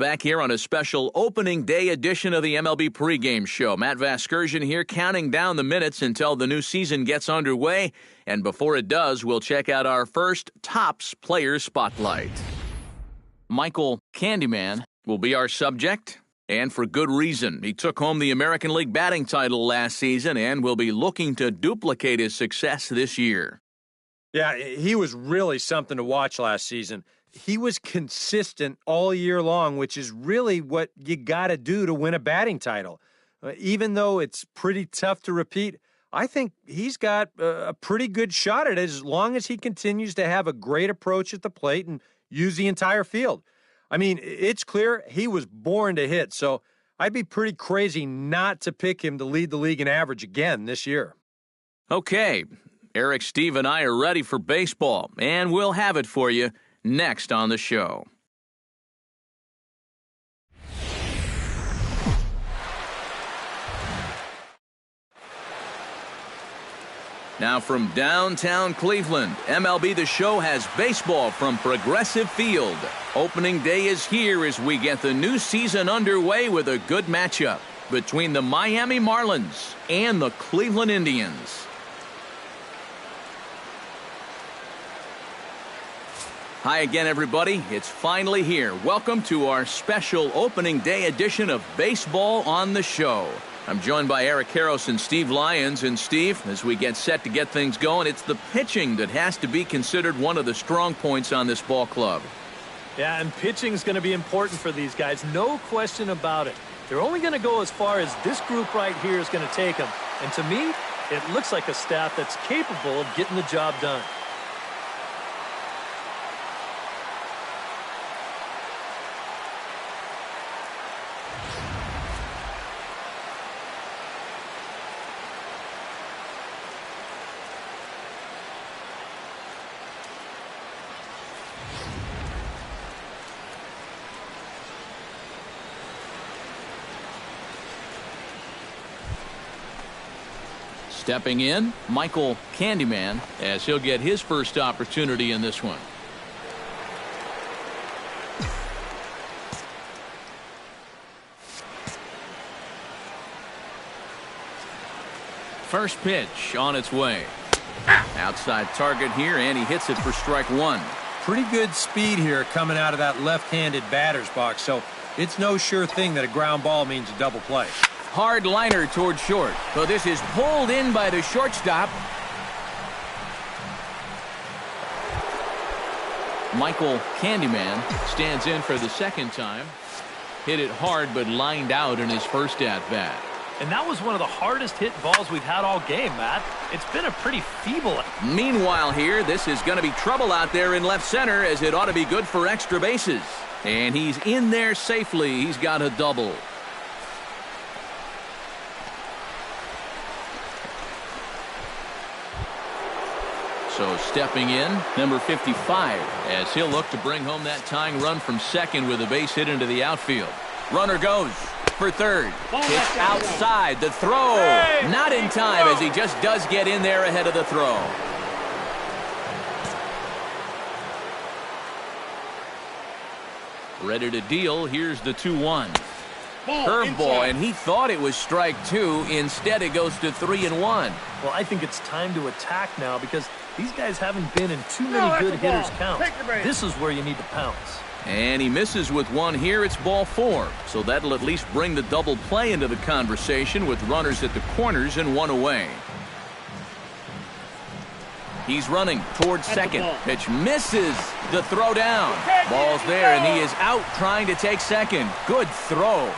Back here on a special opening day edition of the MLB pregame show. Matt Vasgersian here counting down the minutes until the new season gets underway. And before it does, we'll check out our first Topps Player Spotlight. Michael Candyman will be our subject, and for good reason. He took home the American League batting title last season and will be looking to duplicate his success this year. Yeah, he was really something to watch last season. He was consistent all year long, which is really what you got to do to win a batting title. Even though it's pretty tough to repeat, I think he's got a pretty good shot at it as long as he continues to have a great approach at the plate and use the entire field. I mean, it's clear he was born to hit, so I'd be pretty crazy not to pick him to lead the league in average again this year. Okay, Eric, Steve, and I are ready for baseball, and we'll have it for you next on the show. Now from downtown Cleveland, MLB The Show has baseball from Progressive Field. Opening day is here as we get the new season underway with a good matchup between the Miami Marlins and the Cleveland Indians. Hi again, everybody. It's finally here. Welcome to our special opening day edition of Baseball on the Show. I'm joined by Eric Karros and Steve Lyons. And Steve, as we get set to get things going, it's the pitching that has to be considered one of the strong points on this ball club. Yeah, and pitching is going to be important for these guys. No question about it. They're only going to go as far as this group right here is going to take them. And to me, it looks like a staff that's capable of getting the job done. Stepping in, Michael Candyman, as he'll get his first opportunity in this one. First pitch on its way. Outside target here, and he hits it for strike one. Pretty good speed here coming out of that left-handed batter's box, so it's no sure thing that a ground ball means a double play. Hard liner toward short. So this is pulled in by the shortstop. Michael Candyman stands in for the second time. Hit it hard but lined out in his first at-bat. And that was one of the hardest hit balls we've had all game, Matt. It's been a pretty feeble. Meanwhile here, this is going to be trouble out there in left center, as it ought to be good for extra bases. And he's in there safely. He's got a double. So stepping in, number 55, as he'll look to bring home that tying run from second with a base hit into the outfield. Runner goes for third. It's outside. The throw. Not in time, as he just does get in there ahead of the throw. Ready to deal. Here's the 2-1. Curveball, and he thought it was strike two. Instead, it goes to 3-1. Well, I think it's time to attack now because these guys haven't been in too many good hitters' counts. This is where you need to pounce. And he misses with one here. It's ball four. So that'll at least bring the double play into the conversation with runners at the corners and one away. He's running towards second. Pitch misses. The throw down. Ball's there, and he is out trying to take second. Good throw.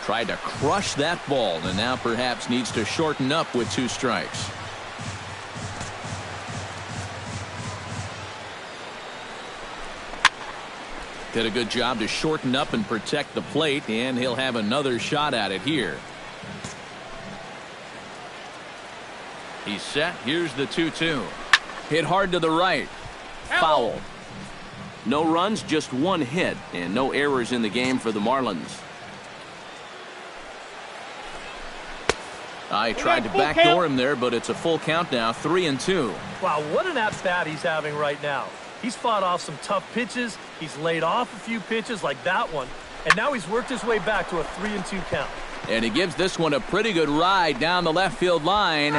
Tried to crush that ball, and now perhaps needs to shorten up with two strikes. Did a good job to shorten up and protect the plate, and he'll have another shot at it here. He's set. Here's the 2-2. Hit hard to the right. Foul. No runs, just one hit, and no errors in the game for the Marlins. I tried to backdoor him there, but it's a full count now, 3-2. Wow, what an at-bat he's having right now. He's fought off some tough pitches. He's laid off a few pitches like that one. And now he's worked his way back to a 3-2 count. And he gives this one a pretty good ride down the left field line.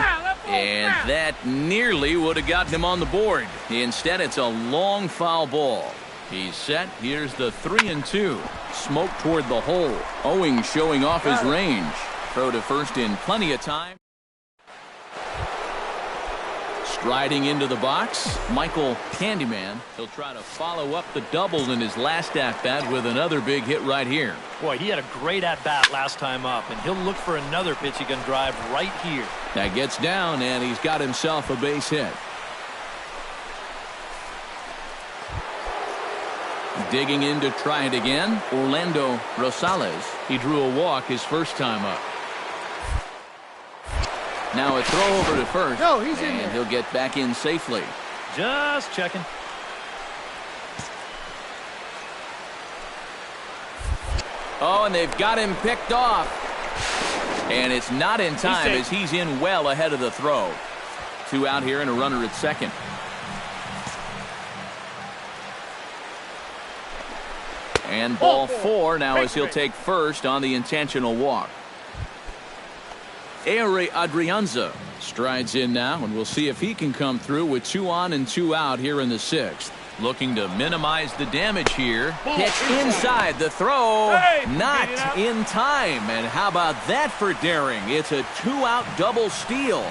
And that nearly would have gotten him on the board. Instead, it's a long foul ball. He's set. Here's the 3-2. Smoke toward the hole. Owing showing off his range. Throw to first in plenty of time. Striding into the box, Michael Candyman. He'll try to follow up the double in his last at-bat with another big hit right here. Boy, he had a great at-bat last time up, and he'll look for another pitch he can drive right here. That gets down, and he's got himself a base hit. Digging in to try it again, Orlando Rosales. He drew a walk his first time up. Now a throw over to first, and he'll get back in safely. Just checking. Oh, and they've got him picked off. And it's not in time as he's in well ahead of the throw. 2 out here and a runner at second. And ball 4 now as he'll take first on the intentional walk. Ehire Adrianza strides in now, and we'll see if he can come through with 2 on and 2 out here in the 6th. Looking to minimize the damage here. Pitch inside the throw. Not in time. And how about that for daring? It's a 2-out double steal.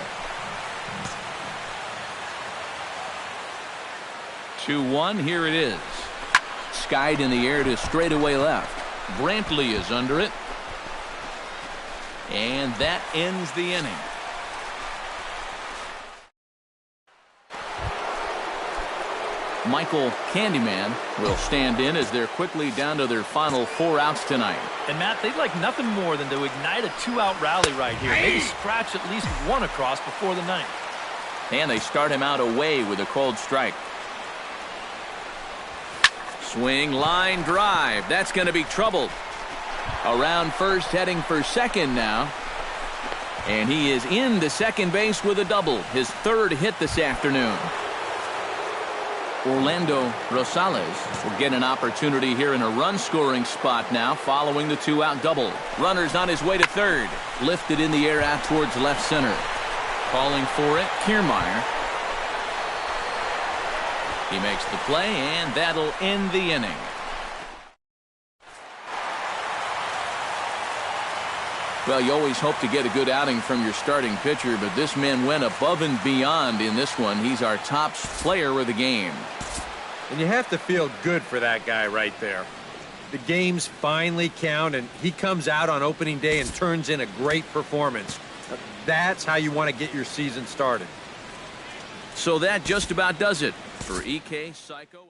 2-1. Here it is. Skied in the air to straightaway left. Brantley is under it. And that ends the inning. Michael Candyman will stand in as they're quickly down to their final 4 outs tonight. And Matt, they'd like nothing more than to ignite a 2-out rally right here. Maybe scratch at least 1 across before the 9th. And they start him out away with a cold strike. Swing, line drive. That's going to be troubled. Around first, heading for second now. And he is into second base with a double. His 3rd hit this afternoon. Orlando Rosales will get an opportunity here in a run-scoring spot now following the 2-out double. Runner's on his way to 3rd. Lifted in the air out towards left center. Calling for it, Kiermaier. He makes the play, and that'll end the inning. Well, you always hope to get a good outing from your starting pitcher, but this man went above and beyond in this one. He's our top player of the game. And you have to feel good for that guy right there. The games finally count, and he comes out on opening day and turns in a great performance. That's how you want to get your season started. So that just about does it for EK Psycho.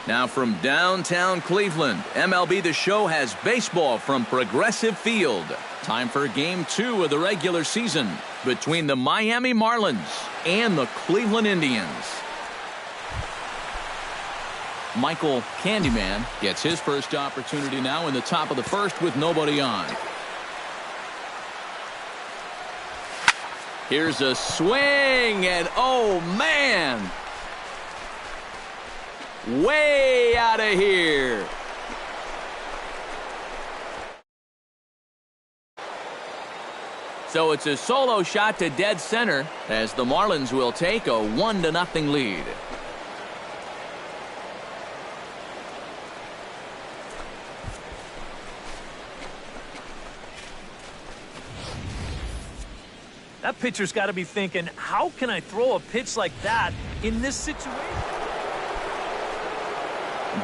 Now from downtown Cleveland, MLB The Show has baseball from Progressive Field. Time for Game 2 of the regular season between the Miami Marlins and the Cleveland Indians. Michael Candyman gets his first opportunity now in the top of the first with nobody on. Here's a swing, and oh man! Way out of here. So it's a solo shot to dead center as the Marlins will take a 1-0 lead. That pitcher's got to be thinking, how can I throw a pitch like that in this situation?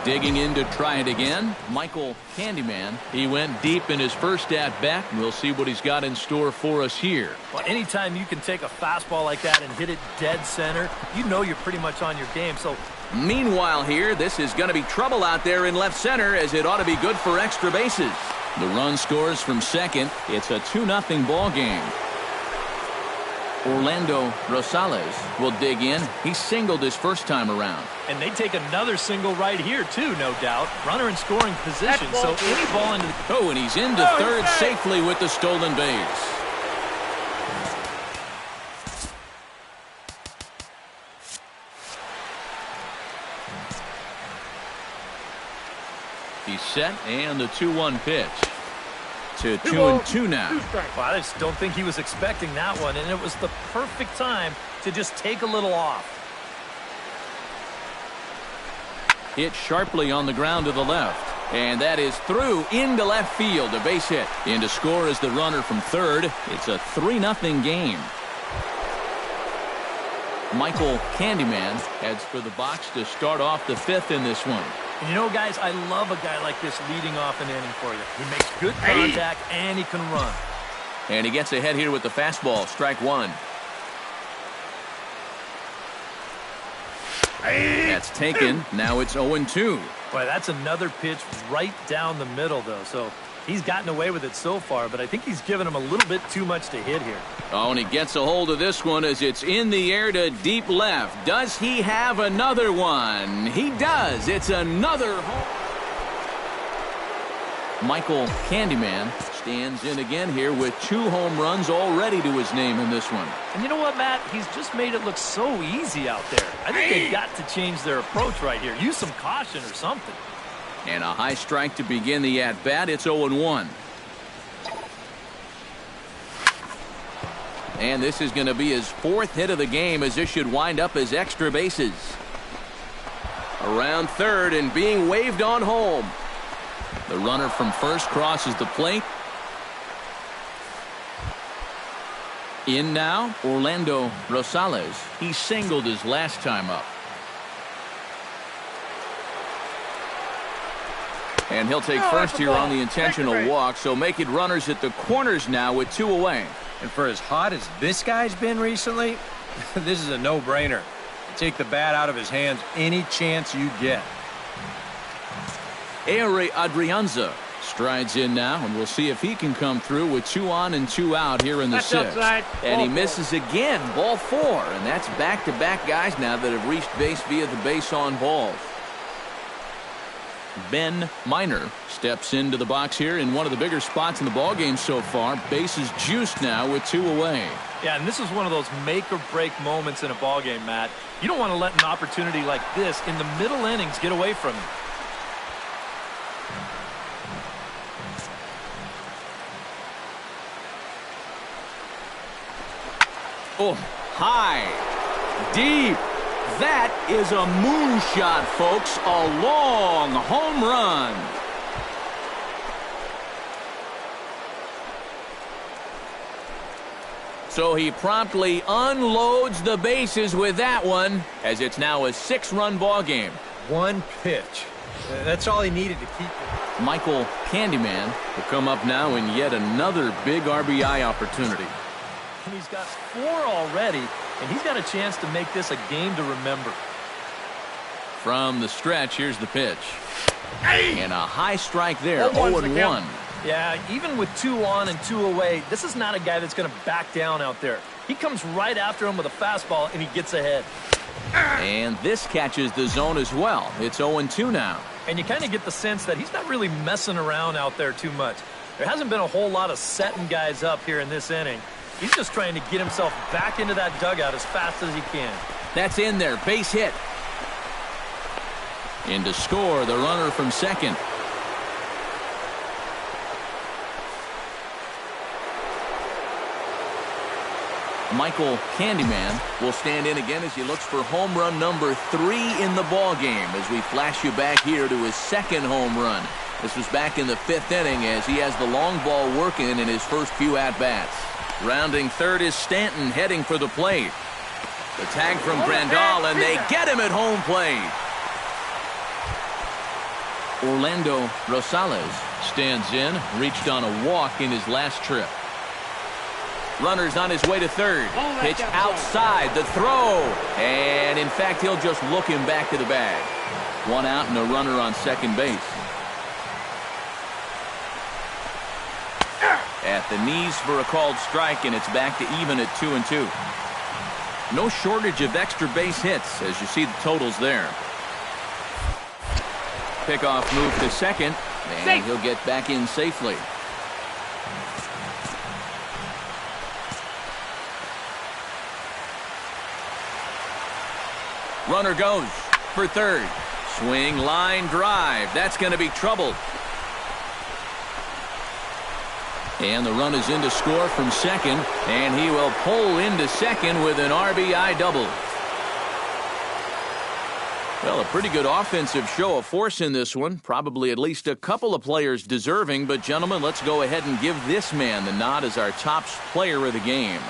Digging in to try it again, Michael Candyman. He went deep in his first at-bat. We'll see what he's got in store for us here. Well, anytime you can take a fastball like that and hit it dead center, you know you're pretty much on your game. So, meanwhile here, this is going to be trouble out there in left center as it ought to be good for extra bases. The run scores from second. It's a 2-0 ball game. Orlando Rosales will dig in. He singled his first time around. And they take another single right here, too, no doubt. Runner in scoring position, so any ball into the... Oh, and he's into third safely with the stolen base. He's set, and the 2-1 pitch. To 2-2 now. Well, I just don't think he was expecting that one, and it was the perfect time to just take a little off. Hit sharply on the ground to the left, and that is through into left field. A base hit. In to score is the runner from third. It's a 3-0 game. Michael Candyman heads for the box to start off the fifth in this one. And you know, guys, I love a guy like this leading off an inning for you. He makes good contact, and he can run. And he gets ahead here with the fastball. Strike one. That's taken. Now it's 0-2. Boy, that's another pitch right down the middle, though. So he's gotten away with it so far, but I think he's given him a little bit too much to hit here. Oh, and he gets a hold of this one as it's in the air to deep left. Does he have another one? He does. It's another home. Michael Candyman stands in again here with 2 home runs already to his name in this one. And you know what, Matt? He's just made it look so easy out there. I think they've got to change their approach right here. Use some caution or something. And a high strike to begin the at-bat. It's 0-1. And this is going to be his 4th hit of the game, as this should wind up as extra bases. Around third and being waved on home. The runner from first crosses the plate. In now, Orlando Rosales. He singled his last time up. And he'll take first here on the intentional walk, so making runners at the corners now with 2 away. And for as hot as this guy's been recently, this is a no-brainer. Take the bat out of his hands any chance you get. Ehire Adrianza strides in now, and we'll see if he can come through with 2 on and 2 out here in the 6th. And he misses again, ball 4, and that's back-to-back guys now that have reached base via the base on balls. Ben Minor steps into the box here in one of the bigger spots in the ballgame so far. Bases juiced now with 2 away. Yeah, and this is one of those make-or-break moments in a ballgame, Matt. You don't want to let an opportunity like this in the middle innings get away from you. Oh, high, deep. That is a moonshot, folks. A long home run. So he promptly unloads the bases with that one, as it's now a 6-run ball game. 1 pitch. That's all he needed to keep it. Michael Candyman will come up now in yet another big RBI opportunity. And he's got 4 already, and he's got a chance to make this a game to remember. From the stretch, here's the pitch. And a high strike there, 0-1. Yeah, even with 2 on and 2 away, this is not a guy that's going to back down out there. He comes right after him with a fastball, and he gets ahead. And this catches the zone as well. It's 0-2 now. And you kind of get the sense that he's not really messing around out there too much. There hasn't been a whole lot of setting guys up here in this inning. He's just trying to get himself back into that dugout as fast as he can. That's in there. Base hit. In to score, the runner from second. Michael Candyman will stand in again as he looks for home run number 3 in the ball game as we flash you back here to his second home run. This was back in the 5th inning as he has the long ball working in his first few at-bats. Rounding third is Stanton heading for the plate. The tag from Grandal, and they get him at home plate. Orlando Rosales stands in, reached on a walk in his last trip. Runner's on his way to third. Pitch outside, the throw. And in fact, he'll just look him back to the bag. 1 out and a runner on second base. At the knees for a called strike, and it's back to even at 2-2. No shortage of extra base hits as you see the totals there. Pickoff move to second, and he'll get back in safely. Runner goes for third. Swing, line, drive. That's going to be trouble. And the run is in to score from second, and he will pull into second with an RBI double. Well, a pretty good offensive show of force in this one. Probably at least a couple of players deserving, but gentlemen, let's go ahead and give this man the nod as our top player of the game.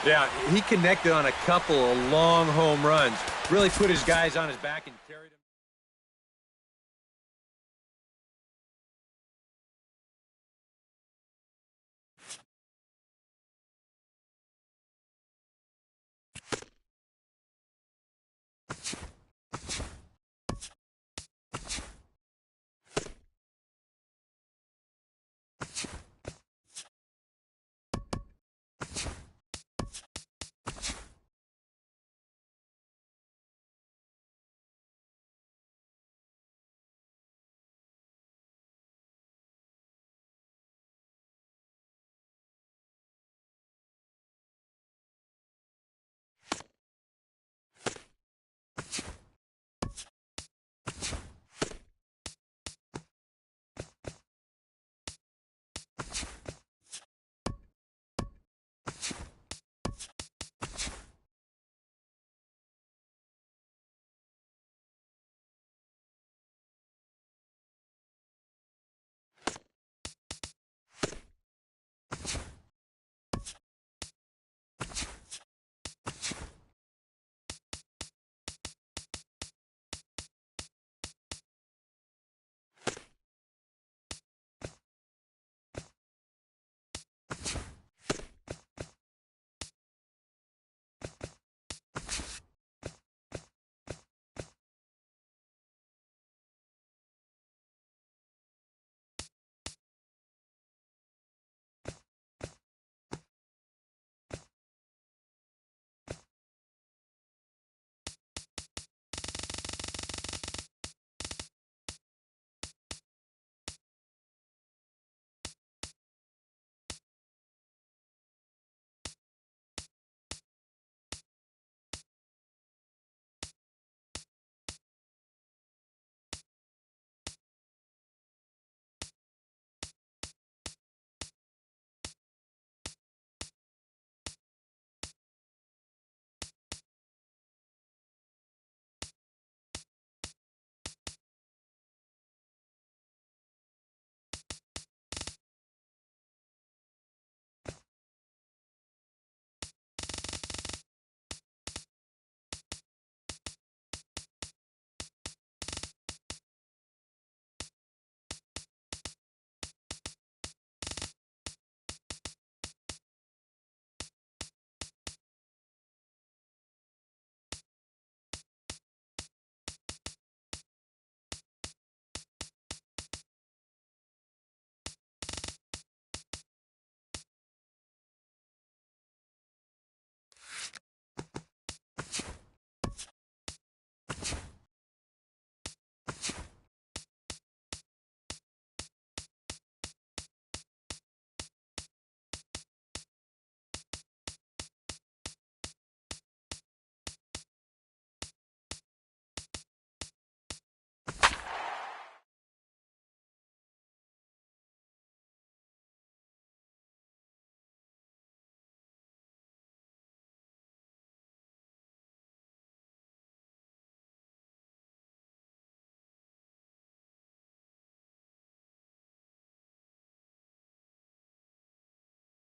Yeah, he connected on a couple of long home runs. Really put his guys on his back and carried them.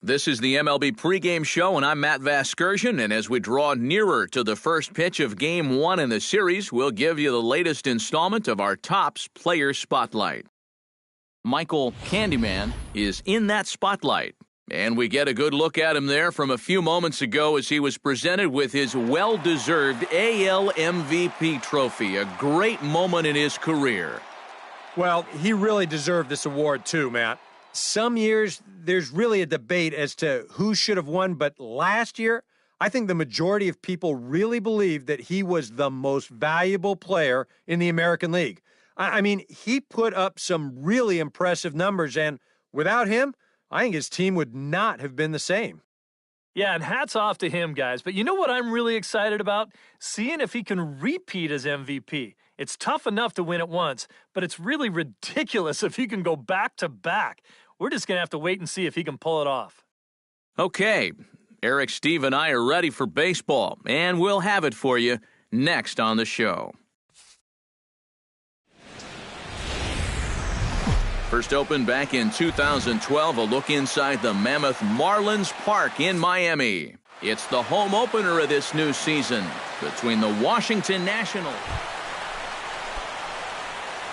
This is the MLB pregame show, and I'm Matt Vasgersian. And as we draw nearer to the first pitch of Game 1 in the series, we'll give you the latest installment of our Topps Player Spotlight. Michael Candyman is in that spotlight, and we get a good look at him there from a few moments ago as he was presented with his well-deserved AL MVP trophy, a great moment in his career. Well, he really deserved this award too, Matt. Some years, there's really a debate as to who should have won, but last year, I think the majority of people really believed that he was the most valuable player in the American League. I mean, he put up some really impressive numbers, and without him, I think his team would not have been the same. Yeah, and hats off to him, guys. But you know what I'm really excited about? Seeing if he can repeat as MVP. It's tough enough to win it once, but it's really ridiculous if he can go back-to-back. We're just going to have to wait and see if he can pull it off. Okay, Eric, Steve, and I are ready for baseball, and we'll have it for you next on the show. First opened back in 2012, a look inside the Mammoth Marlins Park in Miami. It's the home opener of this new season between the Washington Nationals.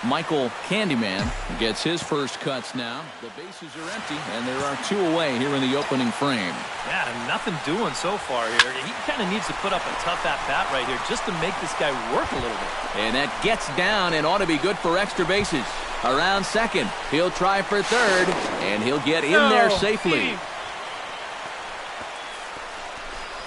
Michael Candyman gets his first cuts now. The bases are empty, and there are two away here in the opening frame. Yeah, nothing doing so far here. He kind of needs to put up a tough at-bat right here just to make this guy work a little bit. And that gets down and ought to be good for extra bases. Around second, he'll try for third, and he'll get in there safely.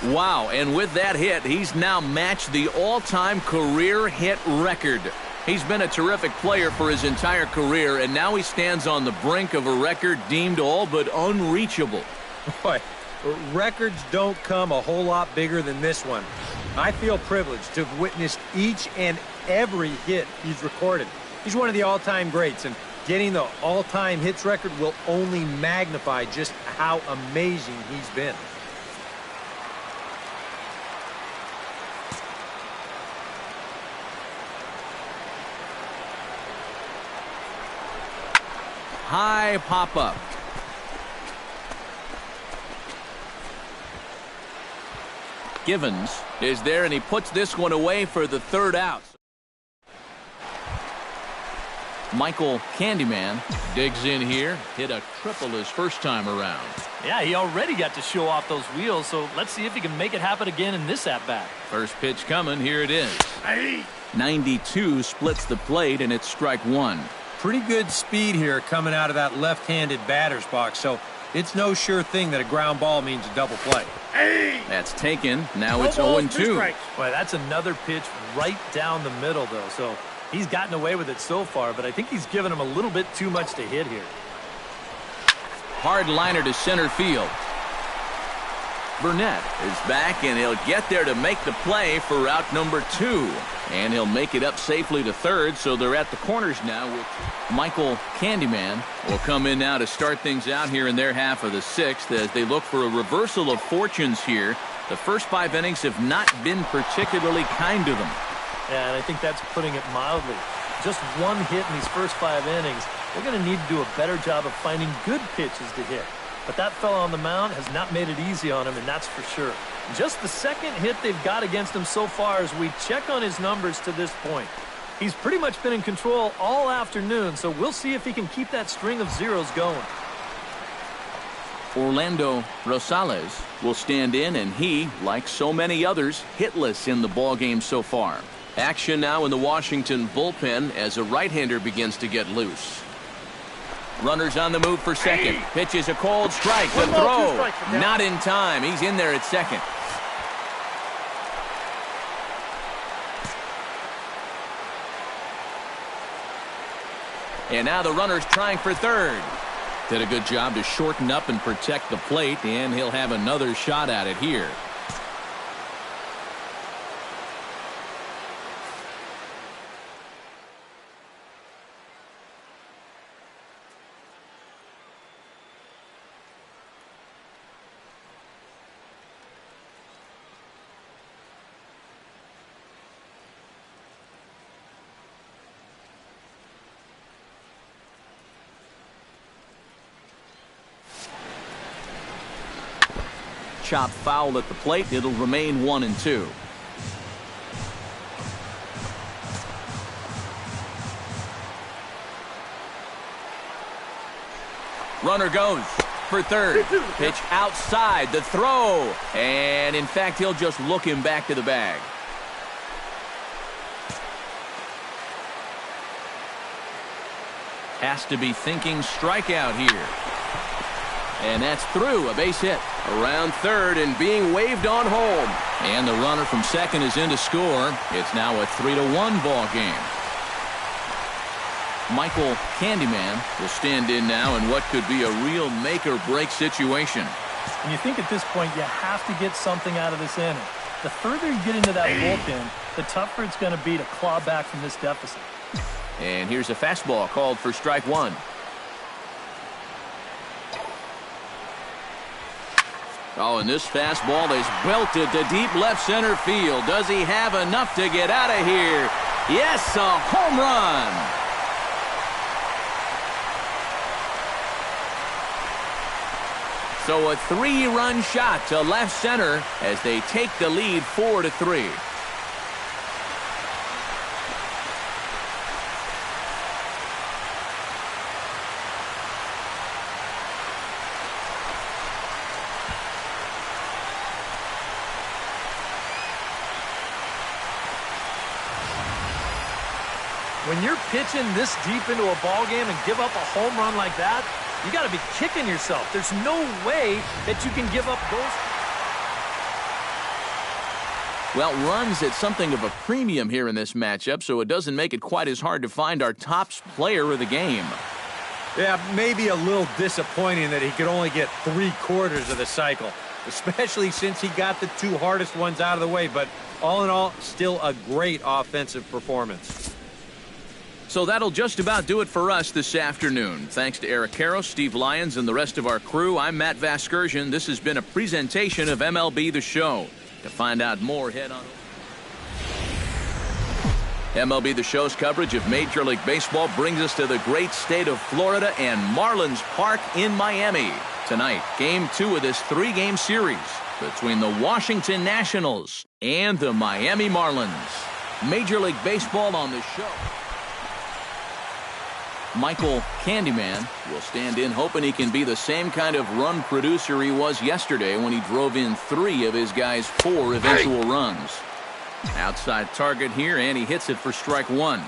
Wow, and with that hit, he's now matched the all-time career hit record. He's been a terrific player for his entire career, and now he stands on the brink of a record deemed all but unreachable. Boy, records don't come a whole lot bigger than this one. I feel privileged to have witnessed each and every hit he's recorded. He's one of the all-time greats, and getting the all-time hits record will only magnify just how amazing he's been. High pop-up. Givens is there, and he puts this one away for the third out. Michael Candyman digs in here, hit a triple his first time around. Yeah, he already got to show off those wheels, so let's see if he can make it happen again in this at-bat. First pitch coming, here it is. 92 splits the plate, and it's strike one. Pretty good speed here coming out of that left-handed batter's box, so it's no sure thing that a ground ball means a double play. That's taken. Now it's 0-2. Boy, that's another pitch right down the middle, though, so he's gotten away with it so far, but I think he's given him a little bit too much to hit here. Hard liner to center field. Burnett is back, and he'll get there to make the play for route number 2. And he'll make it up safely to third, so they're at the corners now. With Michael Candyman will come in now to start things out here in their half of the sixth as they look for a reversal of fortunes here. The first 5 innings have not been particularly kind to them. Yeah, and I think that's putting it mildly. Just one hit in these first 5 innings. They're going to need to do a better job of finding good pitches to hit. But that fella on the mound has not made it easy on him, and that's for sure. Just the second hit they've got against him so far as we check on his numbers to this point. He's pretty much been in control all afternoon, so we'll see if he can keep that string of zeros going. Orlando Rosales will stand in, and he, like so many others, hitless in the ballgame so far. Action now in the Washington bullpen as a right-hander begins to get loose. Runners on the move for second. Pitches a cold strike. The throw. Not in time. He's in there at second. And now the runner's trying for third. Did a good job to shorten up and protect the plate, and he'll have another shot at it here. chop foul at the plate. It'll remain 1-2. Runner goes for third. Pitch outside. The throw. And, in fact, he'll just look him back to the bag. Has to be thinking strikeout here. And that's through. A base hit. Around third and being waved on home. And the runner from second is in to score. It's now a 3-1 ball game. Michael Candyman will stand in now in what could be a real make-or-break situation. And you think at this point you have to get something out of this inning. The further you get into that bullpen, the tougher it's going to be to claw back from this deficit. And here's a fastball called for strike one. Oh, and this fastball is belted to deep left center field. Does he have enough to get out of here? Yes, a home run. So a 3-run shot to left center as they take the lead 4-3. When you're pitching this deep into a ball game and give up a home run like that, you got to be kicking yourself. There's no way that you can give up those. Well, runs at something of a premium here in this matchup, so it doesn't make it quite as hard to find our top player of the game. Yeah, maybe a little disappointing that he could only get 3/4 of the cycle, especially since he got the two hardest ones out of the way. But all in all, still a great offensive performance. So that'll just about do it for us this afternoon. Thanks to Eric Karros, Steve Lyons, and the rest of our crew. I'm Matt Vasgersian. This has been a presentation of MLB The Show. To find out more, head on MLB The Show's coverage of Major League Baseball brings us to the great state of Florida and Marlins Park in Miami. Tonight, Game 2 of this 3-game series between the Washington Nationals and the Miami Marlins. Major League Baseball on the show. Michael Candyman will stand in hoping he can be the same kind of run producer he was yesterday when he drove in 3 of his guys' 4 eventual runs. Outside target here, and he hits it for strike one.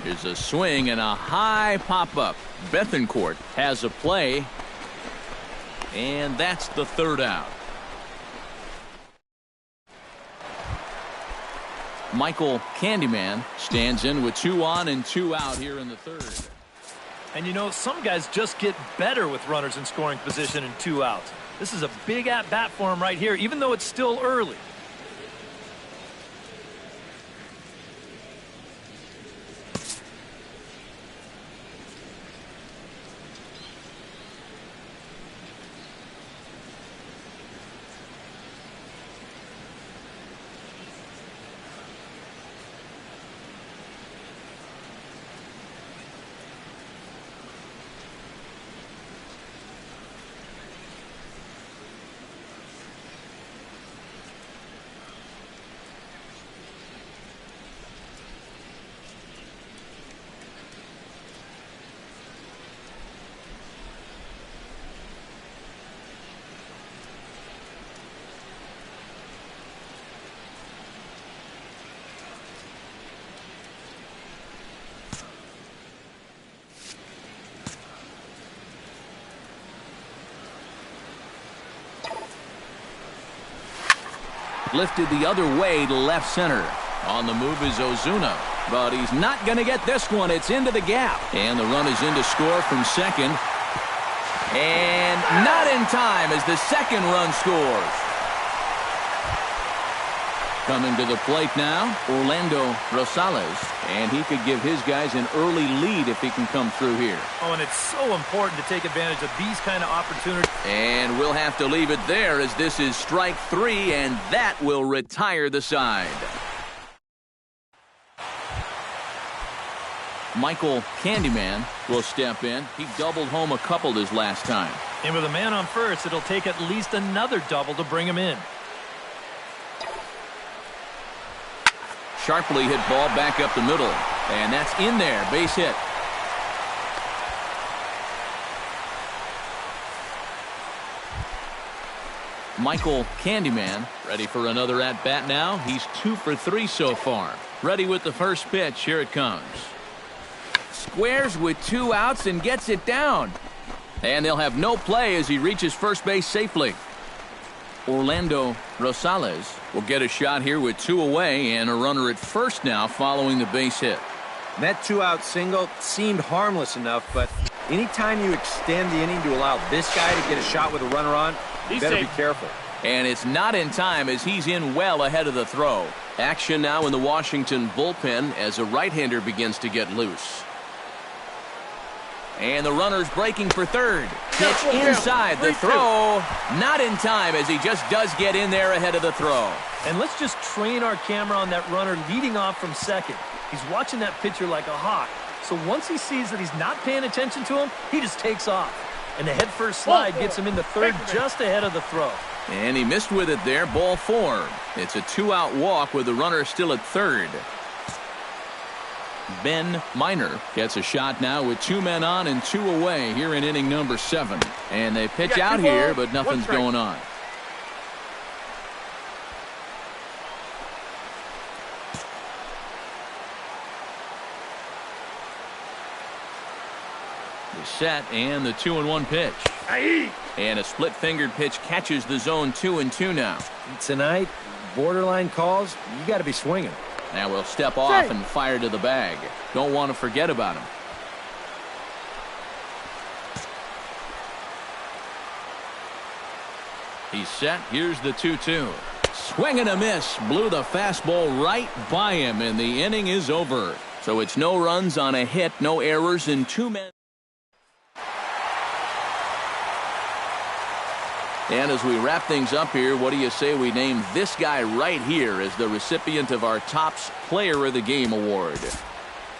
Here's a swing and a high pop-up. Bethancourt has a play, and that's the 3rd out. Michael Candyman stands in with 2 on and 2 out here in the 3rd. And you know, some guys just get better with runners in scoring position and 2 outs. This is a big at-bat for him right here, even though it's still early. Lifted the other way to left center. On the move is Ozuna, but he's not going to get this one. It's into the gap. And the run is in to score from second. And not in time as the second run scores. Coming to the plate now, Orlando Rosales. And he could give his guys an early lead if he can come through here. Oh, and it's so important to take advantage of these kind of opportunities. And we'll have to leave it there as this is strike 3, and that will retire the side. Michael Candyman will step in. He doubled home a couple his last time. And with a man on first, it'll take at least another double to bring him in. Sharply hit ball back up the middle. And that's in there. Base hit. Michael Candyman ready for another at-bat now. He's 2 for 3 so far. Ready with the first pitch. Here it comes. Squares with 2 outs and gets it down. And they'll have no play as he reaches first base safely. Orlando Rosales will get a shot here with 2 away and a runner at first now following the base hit. That 2-out single seemed harmless enough, but anytime you extend the inning to allow this guy to get a shot with a runner on, you better be careful. And it's not in time as he's in well ahead of the throw. Action now in the Washington bullpen as a right-hander begins to get loose. And the runner's breaking for third. Pitch inside the throw. Not in time as he just does get in there ahead of the throw. And let's just train our camera on that runner leading off from second. He's watching that pitcher like a hawk. So once he sees that he's not paying attention to him, he just takes off. And the head-first slide gets him into third just ahead of the throw. And he missed with it there, ball 4. It's a 2-out walk with the runner still at third. Ben Minor gets a shot now with 2 men on and 2 away here in inning number 7. And they pitch out here, but nothing's going on. The set and the 2-1 pitch. And a split-fingered pitch catches the zone 2-2 now. Tonight, borderline calls, you got to be swinging. Now we'll step off and fire to the bag. Don't want to forget about him. He's set. Here's the 2-2. Swing and a miss. Blew the fastball right by him, and the inning is over. So it's no runs on a hit, no errors, and 2 men. And as we wrap things up here, what do you say we name this guy right here as the recipient of our Topps Player of the Game award?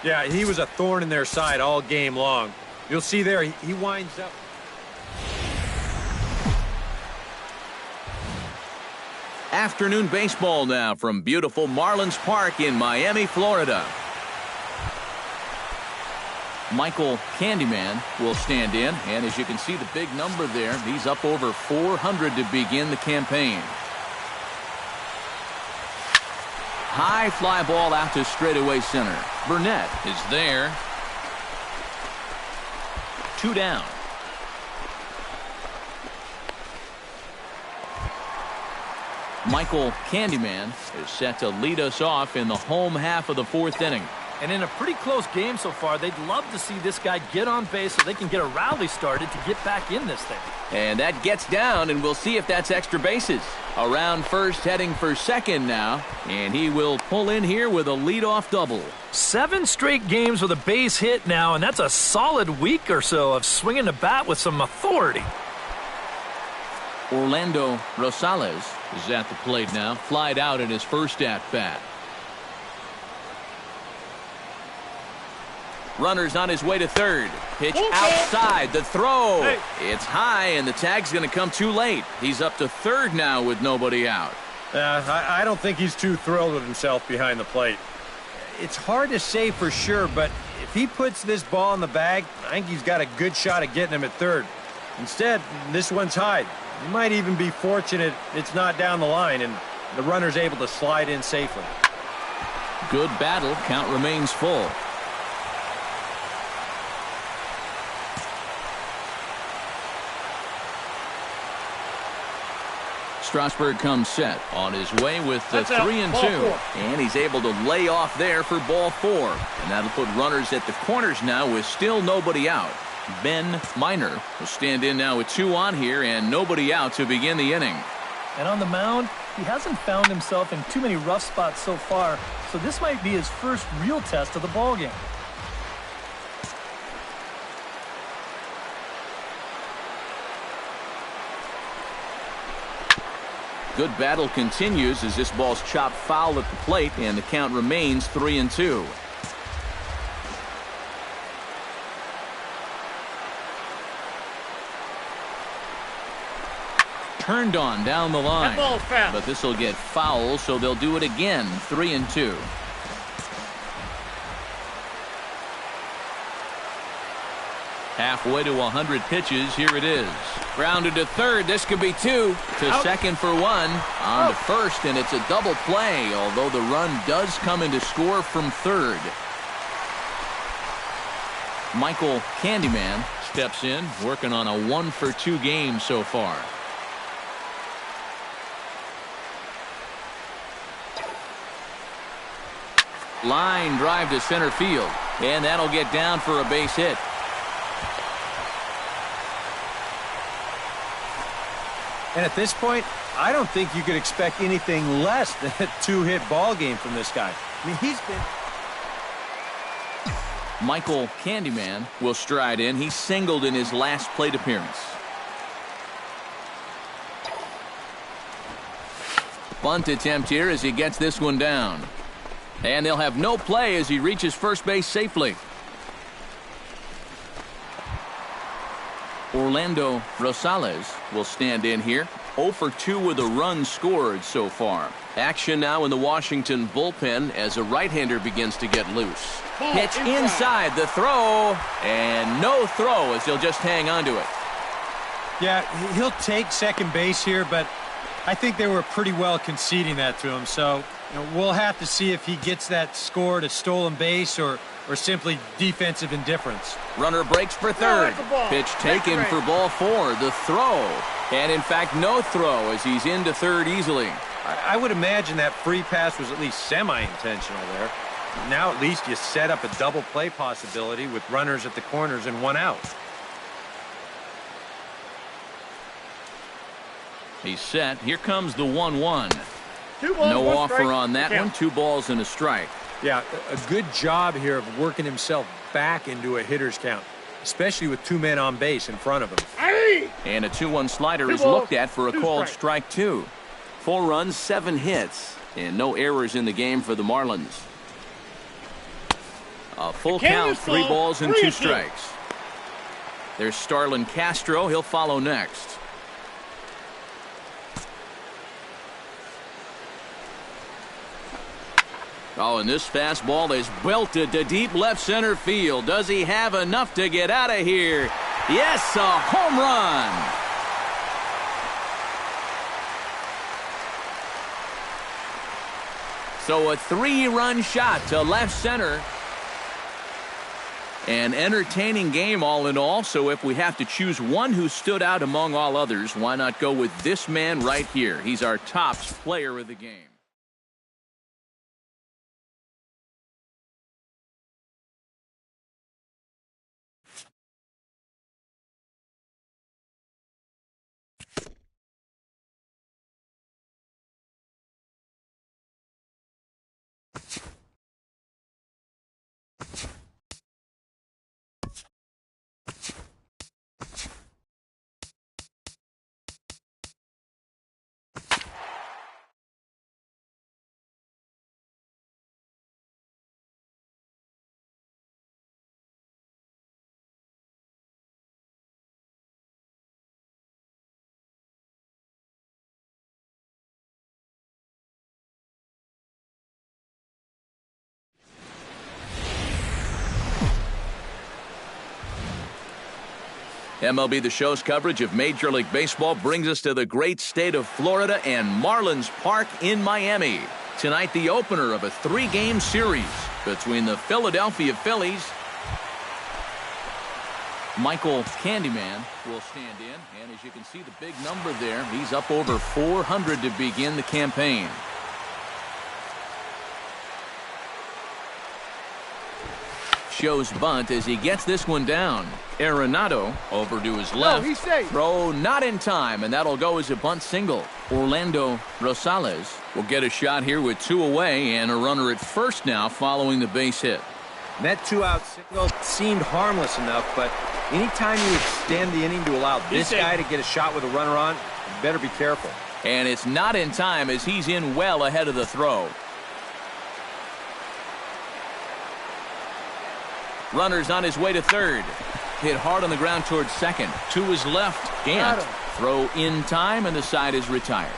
Yeah, he was a thorn in their side all game long. You'll see there, he winds up. Afternoon baseball now from beautiful Marlins Park in Miami, Florida. Michael Candyman will stand in, and as you can see the big number there, he's up over 400 to begin the campaign. High fly ball out to straightaway center. Burnett is there. 2 down. Michael Candyman is set to lead us off in the home half of the 4th inning. And in a pretty close game so far, they'd love to see this guy get on base so they can get a rally started to get back in this thing. And that gets down, and we'll see if that's extra bases. Around first, heading for second now, and he will pull in here with a leadoff double. 7 straight games with a base hit now, and that's a solid week or so of swinging the bat with some authority. Orlando Rosales is at the plate now, flied out in his first at-bat. Runner's on his way to third. Pitch outside. The throw. It's high, and the tag's going to come too late. He's up to third now with nobody out. I don't think he's too thrilled with himself behind the plate. It's hard to say for sure, but if he puts this ball in the bag, I think he's got a good shot at getting him at third. Instead, this one's high. He might even be fortunate it's not down the line, and the runner's able to slide in safely. Good battle. Count remains full. Strasburg comes set on his way with the 3-2, and he's able to lay off there for ball 4, and that'll put runners at the corners now with still nobody out. Ben Minor will stand in now with 2 on here and nobody out to begin the inning. And on the mound, he hasn't found himself in too many rough spots so far, so this might be his first real test of the ballgame. Good battle continues as this ball's chopped foul at the plate, and the count remains 3-2. turned on down the line. That ball's foul. But this will get foul, so they'll do it again. 3-2. Halfway to 100 pitches. Here it is. Grounded to third. This could be two. To Out. second for one. On to first, and it's a double play, although the run does come in to score from third. Michael Candyman steps in, working on a 1-for-2 game so far. Line drive to center field, and that'll get down for a base hit. And at this point, I don't think you could expect anything less than a 2-hit ball game from this guy. I mean, he's been... Michael Candyman will stride in. He singled in his last plate appearance. Bunt attempt here as he gets this one down. And they'll have no play as he reaches first base safely. Orlando Rosales will stand in here. 0 for 2 with a run scored so far. Action now in the Washington bullpen as a right-hander begins to get loose. Pitch inside, the throw, and no throw as he'll just hang on to it. Yeah, he'll take second base here, but I think they were pretty well conceding that to him. So we'll have to see if he gets that score to stolen base or simply defensive indifference. Runner breaks for third. Pitch taken for ball 4. The throw, and in fact no throw as he's into third easily. I would imagine that free pass was at least semi-intentional there. Now at least you set up a double play possibility with runners at the corners and one out. He's set. Here comes the 1-1. 2 balls, No 1 offer strike. on that one. Count. 2 balls and a strike. Yeah, a good job here of working himself back into a hitter's count, especially with 2 men on base in front of him. Aye. And a 2-1 slider 2 is balls, looked at for a 2 called strike. strike 2. 4 runs, 7 hits, and no errors in the game for the Marlins. A full The count, count is 3 full, balls and 3-2. 2 strikes. There's Starlin Castro. He'll follow next. Oh, and this fastball is belted to deep left center field. Does he have enough to get out of here? Yes, a home run. So a 3-run shot to left center. An entertaining game all in all. So if we have to choose one who stood out among all others, why not go with this man right here? He's our top player of the game. MLB The Show's coverage of Major League Baseball brings us to the great state of Florida and Marlins Park in Miami. Tonight, the opener of a 3-game series between the Philadelphia Phillies. Michael Candyman will stand in, and as you can see the big number there, he's up over 400 to begin the campaign. Shows bunt as he gets this one down. Arenado over to his left. he's safe. Throw not in time, and that'll go as a bunt single. Orlando Rosales will get a shot here with 2 away and a runner at first now following the base hit. And that 2-out single seemed harmless enough, but anytime you extend the inning to allow this guy to get a shot with a runner on, you better be careful. And it's not in time as he's in well ahead of the throw. Runner's on his way to third. hit hard on the ground towards second. To his left, Gant. Throw in time, and the side is retired.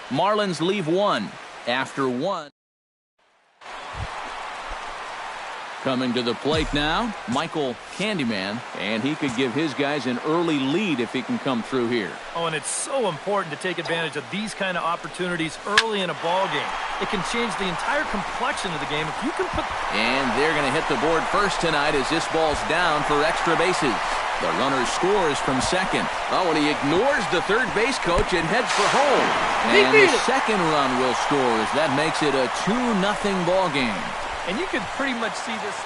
Marlins leave one after one. Coming to the plate now, Michael Candyman, and he could give his guys an early lead if he can come through here. Oh, and it's so important to take advantage of these kind of opportunities early in a ball game. It can change the entire complexion of the game if you can put... And they're going to hit the board first tonight as this ball's down for extra bases. The runner scores from second. Oh, and he ignores the third base coach and heads for home. And the second run will score as that makes it a 2-0 ball game. And you can pretty much see this.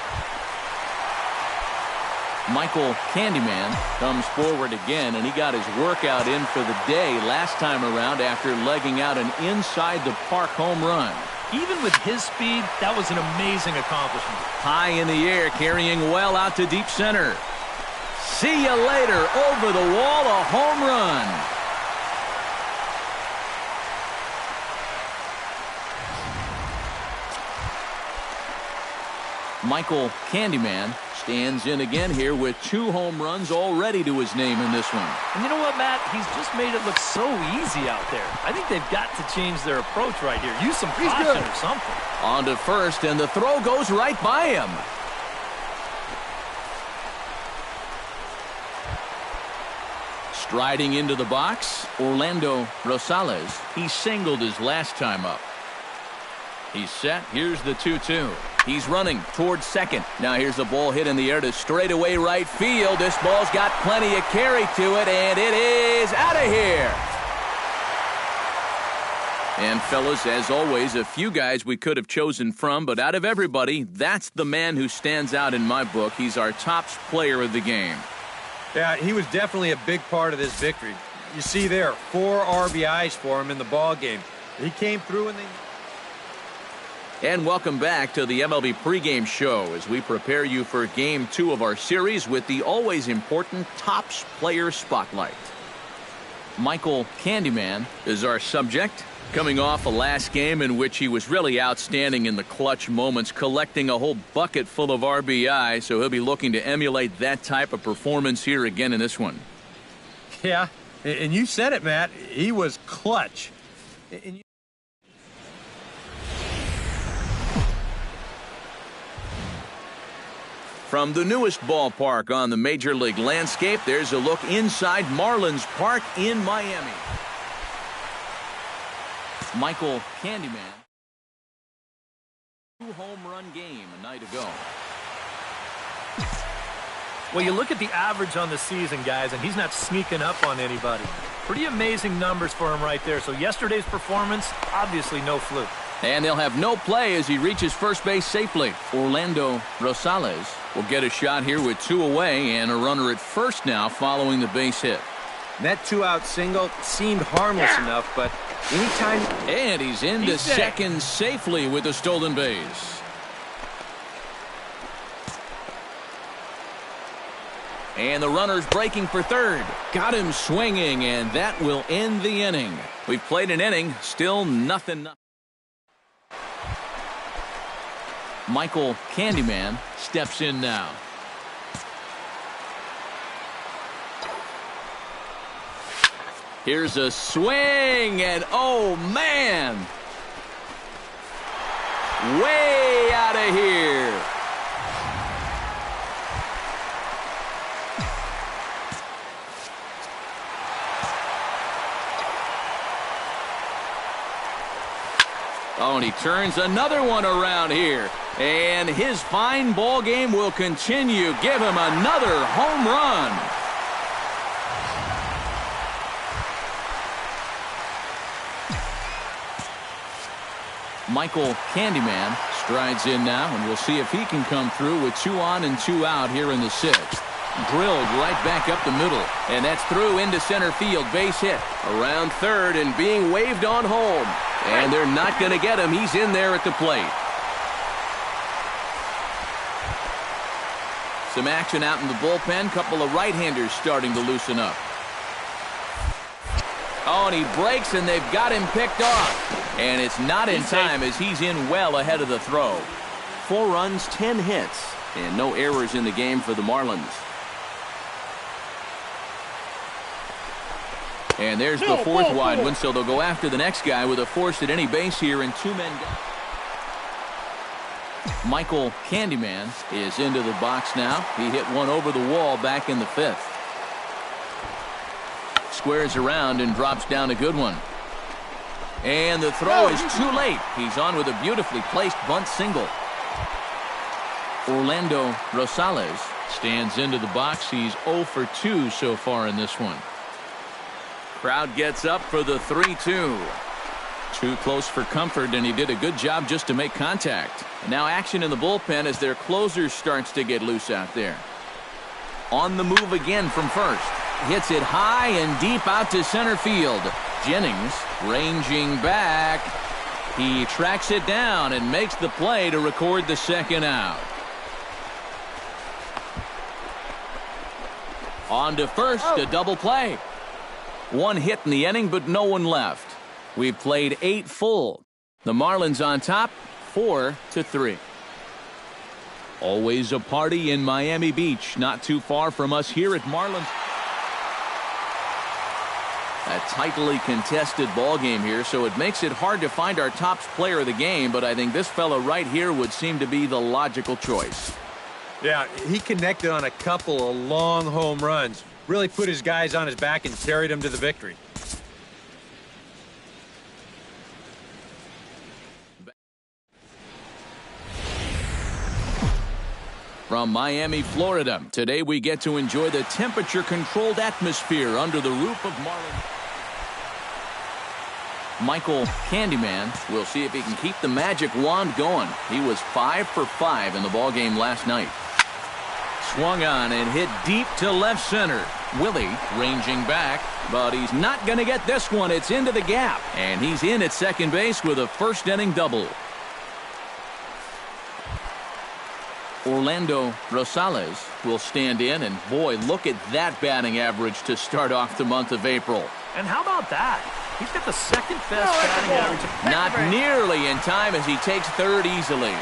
Michael Candyman comes forward again, and he got his workout in for the day last time around after legging out an inside-the-park home run. Even with his speed, that was an amazing accomplishment. High in the air, carrying well out to deep center. See you later. Over the wall, a home run. Michael Candyman stands in again here with 2 home runs already to his name in this one. And you know what, Matt? He's just made it look so easy out there. I think they've got to change their approach right here. Use some caution or something. On to first, and the throw goes right by him. Striding into the box, Orlando Rosales. He singled his last time up. He's set. Here's the 2-2. He's running towards second. Now here's the ball hit in the air to straightaway right field. This ball's got plenty of carry to it, and it is out of here. And fellas, as always, a few guys we could have chosen from, but out of everybody, that's the man who stands out in my book. He's our top player of the game. Yeah, he was definitely a big part of this victory. You see there, 4 RBIs for him in the ball game. He came through and they... And welcome back to the MLB pregame show as we prepare you for Game 2 of our series with the always important Topps Player Spotlight. Michael Candyman is our subject, coming off a last game in which he was really outstanding in the clutch moments, collecting a whole bucket full of RBI, so he'll be looking to emulate that type of performance here again in this one. Yeah, and you said it, Matt. He was clutch. From the newest ballpark on the Major League landscape, there's a look inside Marlins Park in Miami. Michael Candyman. 2-home run game a night ago. Well, you look at the average on the season, guys, and he's not sneaking up on anybody. Pretty amazing numbers for him right there. So yesterday's performance, obviously no fluke. And they'll have no play as he reaches first base safely. Orlando Rosales will get a shot here with 2 away and a runner at first now following the base hit. That 2-out single seemed harmless enough, but anytime... And he's into second safely with a stolen base. And the runner's breaking for third. Got him swinging, and that will end the inning. We've played an inning, still nothing. Michael Candyman steps in now. Here's a swing, and oh man! Way out of here! Oh, and he turns another one around here. And his fine ball game will continue. Give him another home run. Michael Candyman strides in now, and we'll see if he can come through with 2 on and 2 out here in the 6th. Drilled right back up the middle, and that's through into center field. Base hit around third and being waved on home. And they're not going to get him. He's in there at the plate. Some action out in the bullpen. Couple of right-handers starting to loosen up. Oh, and he breaks, and they've got him picked off. And it's not in time as he's in well ahead of the throw. 4 runs, 10 hits, and no errors in the game for the Marlins. And there's the fourth wide one, so they'll go after the next guy with a force at any base here, and two men. Michael Candyman is into the box now. He hit one over the wall back in the fifth. Squares around and drops down a good one. And the throw is too late. He's on with a beautifully placed bunt single. Orlando Rosales stands into the box. He's 0 for 2 so far in this one. Crowd gets up for the 3-2. Too close for comfort, and he did a good job just to make contact. And now action in the bullpen as their closer starts to get loose out there. On the move again from first. Hits it high and deep out to center field. Jennings ranging back. He tracks it down and makes the play to record the second out. On to first, a double play. One hit in the inning, but no one left. We've played 8 full. The Marlins on top, 4-3. Always a party in Miami Beach, not too far from us here at Marlins. A tightly contested ball game here, so it makes it hard to find our top player of the game, but I think this fella right here would seem to be the logical choice. Yeah, he connected on a couple of long home runs. Really put his guys on his back and carried them to the victory. From Miami, Florida, today we get to enjoy the temperature-controlled atmosphere under the roof of Marlins. Michael Candyman will see if he can keep the magic wand going. He was 5 for 5 in the ballgame last night. Swung on and hit deep to left center. Willie ranging back, but he's not going to get this one. It's into the gap, and he's in at second base with a first-inning double. Orlando Rosales will stand in, and boy, look at that batting average to start off the month of April. And how about that? He's got the second best batting average. Not nearly in time as he takes third easily.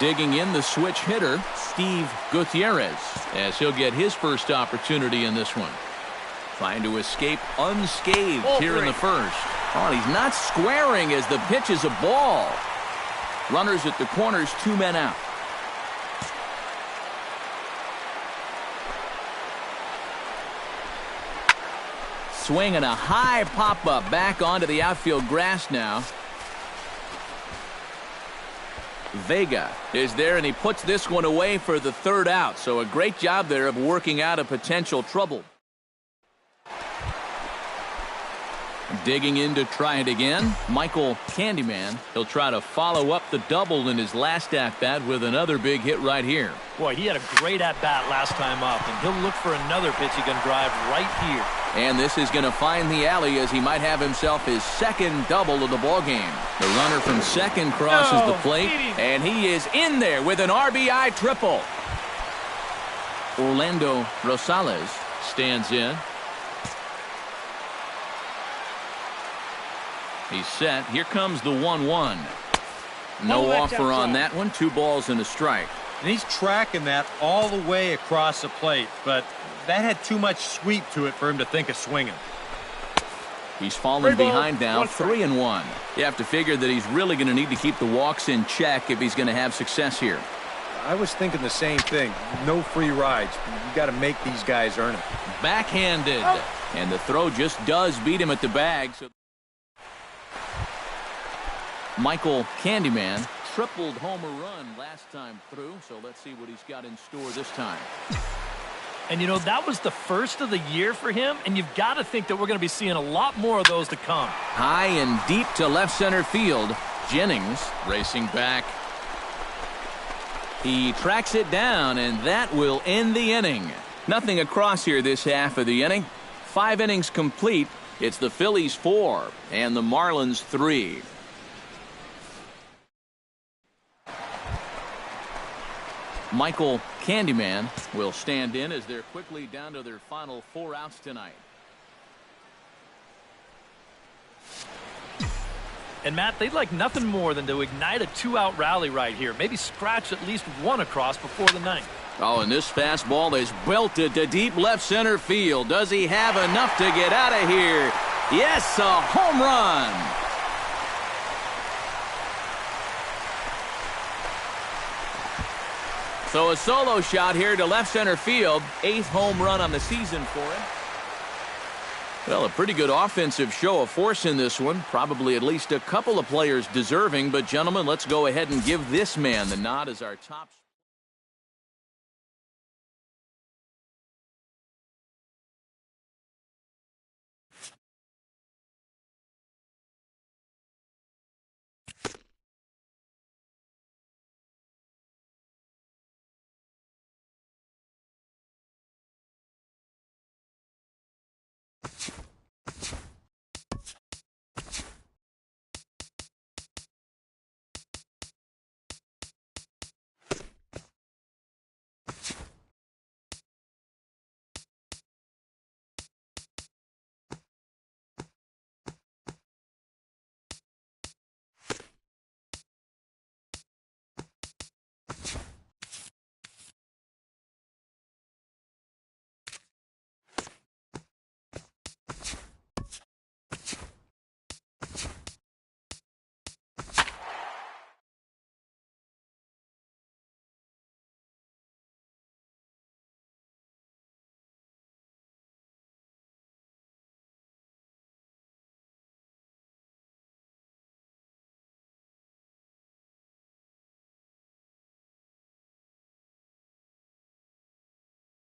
Digging in the switch hitter, Steve Gutierrez, as he'll get his first opportunity in this one. Trying to escape unscathed here in the first. Oh, he's not squaring as the pitch is a ball. Runners at the corners, 2 men out. Swinging a high pop-up back onto the outfield grass now. Vega is there, and he puts this one away for the third out. So a great job there of working out a potential trouble. Digging in to try it again, Michael Candyman. He'll try to follow up the double in his last at-bat with another big hit right here. Boy, he had a great at-bat last time up, and he'll look for another pitch he can drive right here. And this is going to find the alley as he might have himself his second double of the ballgame. The runner from second crosses the plate, and he is in there with an RBI triple. Orlando Rosales stands in. He's set. Here comes the 1-1. No offer on that one. 2 balls and a strike. And he's tracking that all the way across the plate, but that had too much sweep to it for him to think of swinging. He's fallen behind now, 3-1. You have to figure that he's really going to need to keep the walks in check if he's going to have success here. I was thinking the same thing. No free rides. You got to make these guys earn it. Backhanded. And the throw just does beat him at the bag. So Michael Candyman tripled homer run last time through, so let's see what he's got in store this time. And you know, that was the first of the year for him, and you've got to think that we're going to be seeing a lot more of those to come. High and deep to left center field. Jennings racing back. He tracks it down, and that will end the inning. Nothing across here this half of the inning. 5 innings complete. It's the Phillies 4 and the Marlins 3. Michael Candyman will stand in as they're quickly down to their final 4 outs tonight. And Matt, they'd like nothing more than to ignite a 2-out rally right here. Maybe scratch at least 1 across before the 9th. Oh, and this fastball is belted to deep left center field. Does he have enough to get out of here? Yes, a home run. So a solo shot here to left center field. 8th home run on the season for him. Well, a pretty good offensive show of force in this one. Probably at least a couple of players deserving. But, gentlemen, let's go ahead and give this man the nod as our top.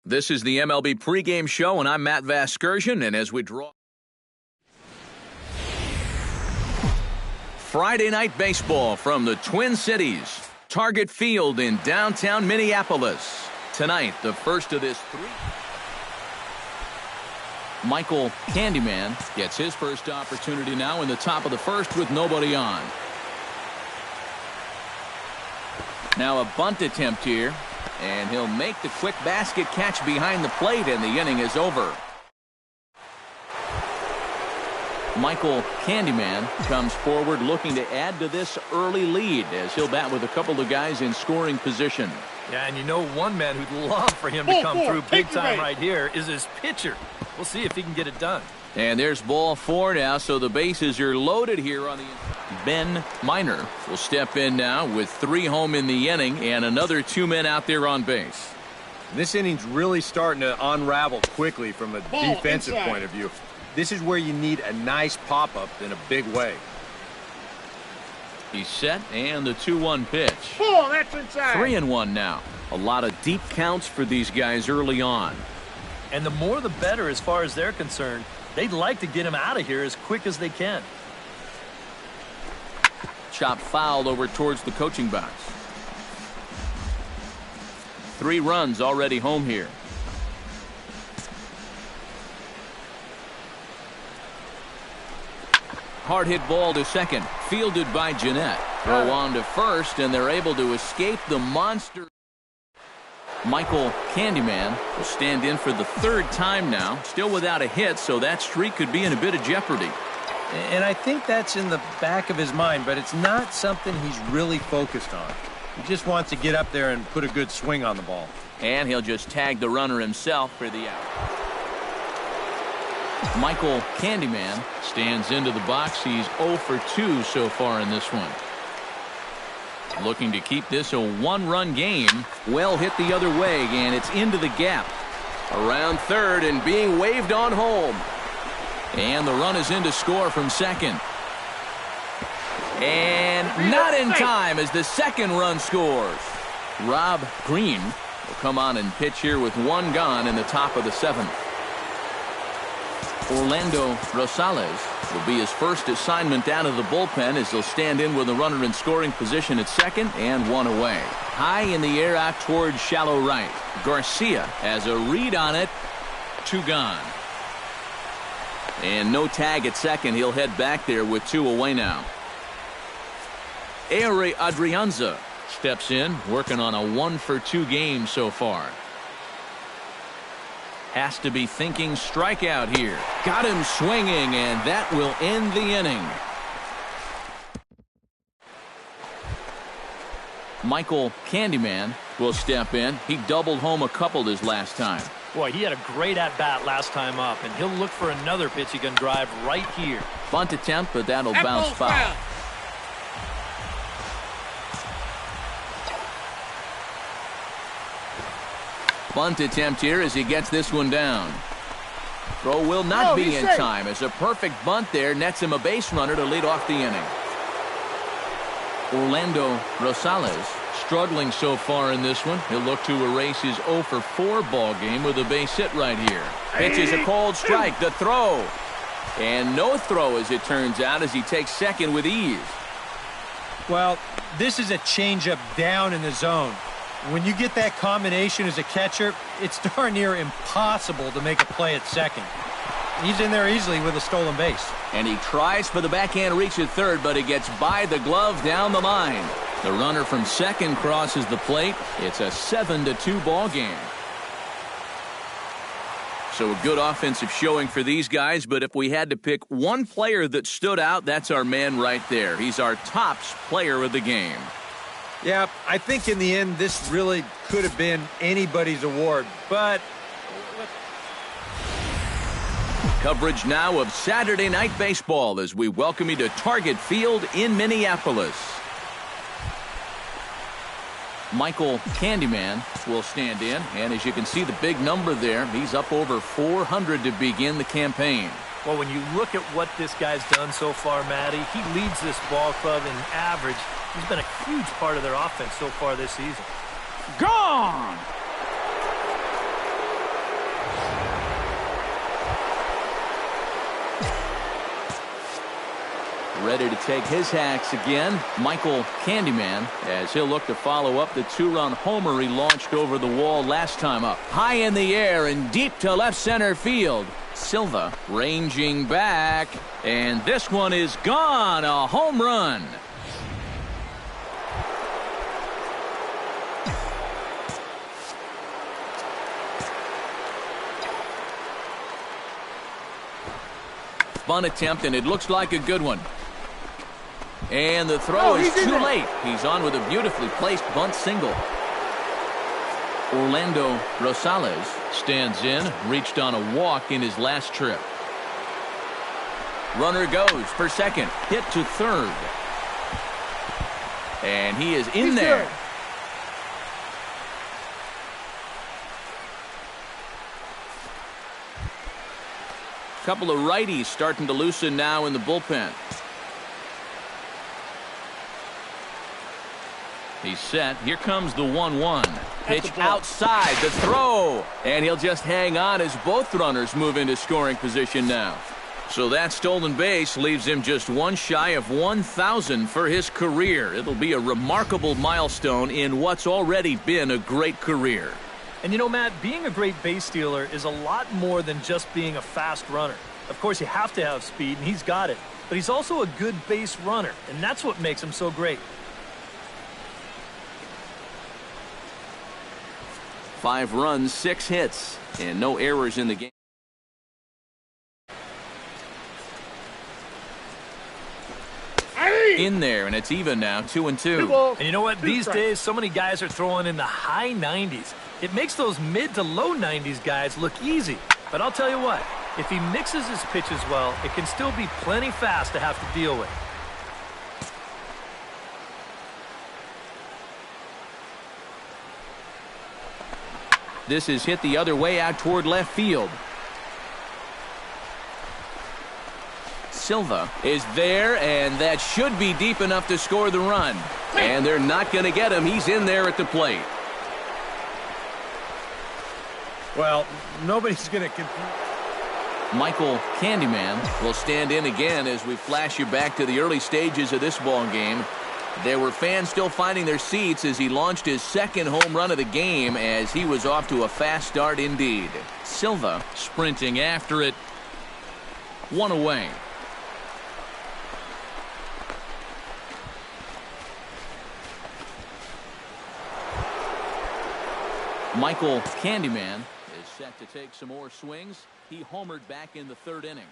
This is the MLB pregame show, and I'm Matt Vasgersian, and as we draw Friday night baseball from the Twin Cities, Target Field in downtown Minneapolis. Tonight, the first of this three. Michael Candyman gets his first opportunity now in the top of the first with nobody on. Now a bunt attempt here. And he'll make the quick basket catch behind the plate, and the inning is over. Michael Candyman comes forward looking to add to this early lead as he'll bat with a couple of guys in scoring position. Yeah, and you know one man who'd love for him to come through big time right here is his pitcher. We'll see if he can get it done. And there's ball 4 now, so the bases are loaded here on the. Ben Miner will step in now with 3 home in the inning and another 2 men out there on base. This inning's really starting to unravel quickly from a defensive point of view. This is where you need a nice pop-up in a big way. He's set, and the 2-1 pitch. Oh, that's inside. 3-1 now. A lot of deep counts for these guys early on. And the more the better as far as they're concerned. They'd like to get him out of here as quick as they can. Chopped foul over towards the coaching box. 3 runs already home here. Hard hit ball to second. Fielded by Jeanette. Throw on to first, and they're able to escape the monster. Michael Candyman will stand in for the 3rd time now. Still without a hit, so that streak could be in a bit of jeopardy. And I think that's in the back of his mind, but it's not something he's really focused on. He just wants to get up there and put a good swing on the ball. And he'll just tag the runner himself for the out. Michael Candyman stands into the box. He's 0 for 2 so far in this one. Looking to keep this a 1-run game. Well hit the other way, and it's into the gap. Around third and being waved on home. And the run is in to score from second. And not in time as the second run scores. Rob Green will come on and pitch here with 1 gone in the top of the 7th. Orlando Rosales will be his first assignment out of the bullpen as he'll stand in with a runner in scoring position at second and 1 away. High in the air out towards shallow right. Garcia has a read on it. 2 gone. And no tag at second. He'll head back there with 2 away now. Ehire Adrianza steps in, working on a 1 for 2 game so far. Has to be thinking strikeout here. Got him swinging, and that will end the inning. Michael Candyman will step in. He doubled home a couple his last time. Boy, he had a great at-bat last time up, and he'll look for another pitch he can drive right here. Bunt attempt, but that'll bounce foul. Bunt attempt here as he gets this one down. Throw will not be in time as a perfect bunt there nets him a base runner to lead off the inning. Orlando Rosales struggling so far in this one. He'll look to erase his 0 for 4 ball game with a base hit right here. Pitches a cold strike. The throw. And no throw as it turns out as he takes second with ease. Well, this is a changeup down in the zone. When you get that combination as a catcher, it's darn near impossible to make a play at second. He's in there easily with a stolen base. And he tries for the backhand reach at third, but he gets by the glove down the line. The runner from second crosses the plate. It's a 7-2 ball game. So a good offensive showing for these guys, but if we had to pick one player that stood out, that's our man right there. He's our tops player of the game. Yeah, I think in the end, this really could have been anybody's award, but... Coverage now of Saturday Night Baseball as we welcome you to Target Field in Minneapolis. Michael Candyman will stand in, and as you can see the big number there, he's up over 400 to begin the campaign. Well, when you look at what this guy's done so far, Matty, he leads this ball club in average. He's been a huge part of their offense so far this season. Gone! Ready to take his hacks again, Michael Candyman, as he'll look to follow up the 2-run homer he launched over the wall last time up. High in the air and deep to left center field. Silva ranging back, and this one is gone, a home run. Bunt attempt, and it looks like a good one. And the throw is too late. He's on with a beautifully placed bunt single. Orlando Rosales stands in, reached on a walk in his last trip. Runner goes for second, hit to third. And he is in there. Couple of righties starting to loosen now in the bullpen. He's set. Here comes the 1-1. Pitch outside. The throw. And he'll just hang on as both runners move into scoring position now. So that stolen base leaves him just one shy of 1,000 for his career. It'll be a remarkable milestone in what's already been a great career. And you know, Matt, being a great base stealer is a lot more than just being a fast runner. Of course, you have to have speed, and he's got it. But he's also a good base runner, and that's what makes him so great. 5 runs, 6 hits, and no errors in the game. In there, and it's even now, 2-2. And you know what? These days, so many guys are throwing in the high 90s. It makes those mid to low 90s guys look easy. But I'll tell you what, if he mixes his pitches well, it can still be plenty fast to have to deal with. This is hit the other way out toward left field. Silva is there, and that should be deep enough to score the run. And they're not going to get him. He's in there at the plate. Well, nobody's going to compete. Michael Candyman will stand in again as we flash you back to the early stages of this ball game. There were fans still finding their seats as he launched his second home run of the game as he was off to a fast start indeed. Silva sprinting after it. 1 away. Michael Candyman is set to take some more swings. He homered back in the 3rd inning.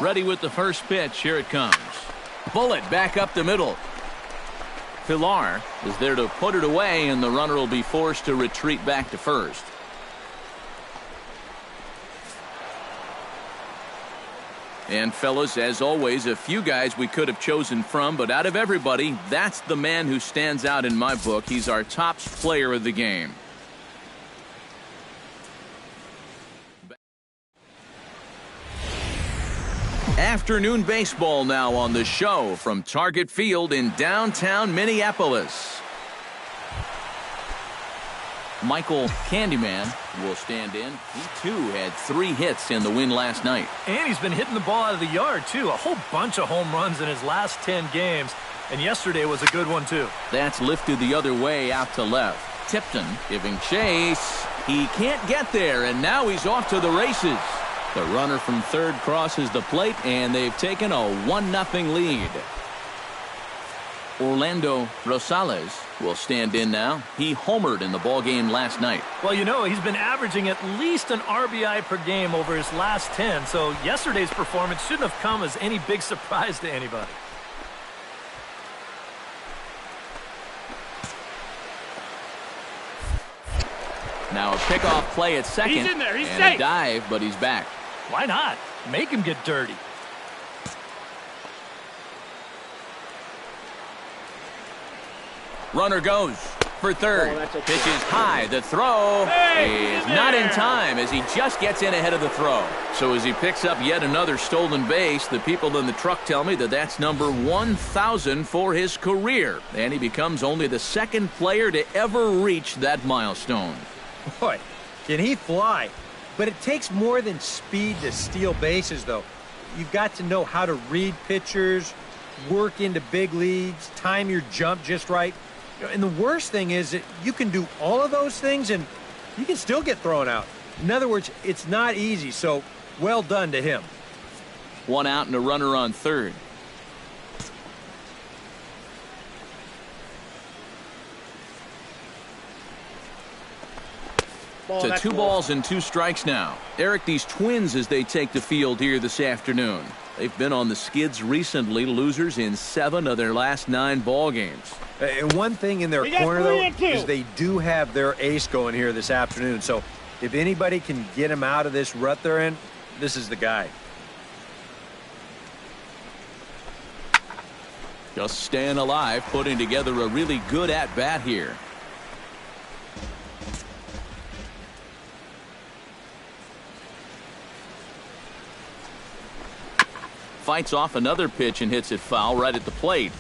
Ready with the first pitch. Here it comes. Bullet back up the middle. Pilar is there to put it away, and the runner will be forced to retreat back to first. And fellas, as always, a few guys we could have chosen from, but out of everybody, that's the man who stands out in my book. He's our top player of the game. Afternoon baseball now on the show from Target Field in downtown Minneapolis. Michael Candyman will stand in. He, too, had 3 hits in the win last night. And he's been hitting the ball out of the yard, too. A whole bunch of home runs in his last 10 games. And yesterday was a good one, too. That's lifted the other way out to left. Tipton giving chase. He can't get there, and now he's off to the races. The runner from third crosses the plate, and they've taken a 1-0 lead. Orlando Rosales will stand in now. He homered in the ballgame last night. Well, you know, he's been averaging at least an RBI per game over his last 10, so yesterday's performance shouldn't have come as any big surprise to anybody. Now a pickoff play at second. He's in there. He's and safe. A dive, but he's back. Why not? Make him get dirty. Runner goes for third. Oh, Pitch is high. The throw is not in time as he just gets in ahead of the throw. So as he picks up yet another stolen base, the people in the truck tell me that that's number 1,000 for his career. And he becomes only the second player to ever reach that milestone. Boy, can he fly. But it takes more than speed to steal bases, though. You've got to know how to read pitchers, work into big leads, time your jump just right. And the worst thing is that you can do all of those things and you can still get thrown out. In other words, it's not easy, so well done to him. 1 out and a runner on third. To 2 balls and 2 strikes now. Eric, these Twins as they take the field here this afternoon. They've been on the skids recently, losers in 7 of their last 9 ball games. And one thing in their corner, though, is they do have their ace going here this afternoon. So if anybody can get him out of this rut they're in, this is the guy. Just staying alive, putting together a really good at-bat here. Fights off another pitch and hits it foul right at the plate.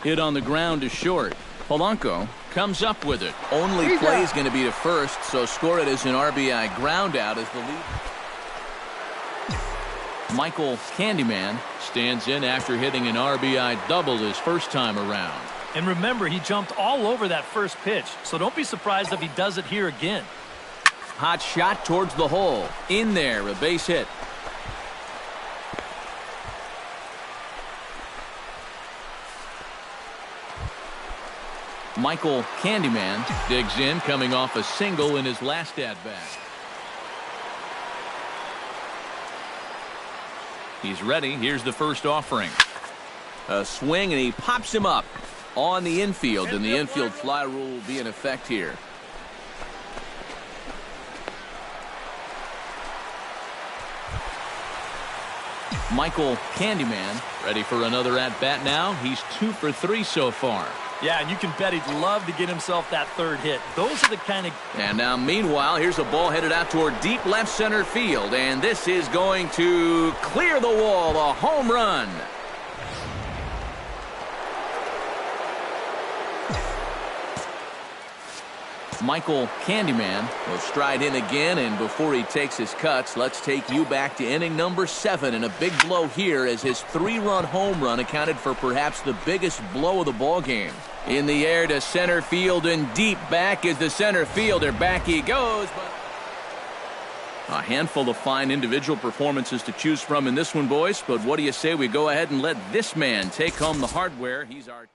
Hit on the ground to short. Polanco comes up with it. Only play is going to be to first, so score it as an RBI ground out as the lead. Michael Candyman stands in after hitting an RBI double his first time around. And remember, he jumped all over that first pitch, so don't be surprised if he does it here again. Hot shot towards the hole. In there, a base hit. Michael Candyman digs in, coming off a single in his last at-bat. He's ready. Here's the first offering. A swing, and he pops him up on the infield, and the infield fly rule will be in effect here. Michael Candyman ready for another at-bat now. He's 2 for 3 so far. Yeah, and you can bet he'd love to get himself that third hit. Those are the kind of... And now, meanwhile, here's a ball headed out toward deep left center field, and this is going to clear the wall, a home run. Michael Candyman will stride in again, and before he takes his cuts, let's take you back to inning number 7, and a big blow here as his 3-run home run accounted for perhaps the biggest blow of the ball game. In the air to center field, and deep back is the center fielder. Back he goes, but a handful of fine individual performances to choose from in this one, boys, but what do you say we go ahead and let this man take home the hardware? He's our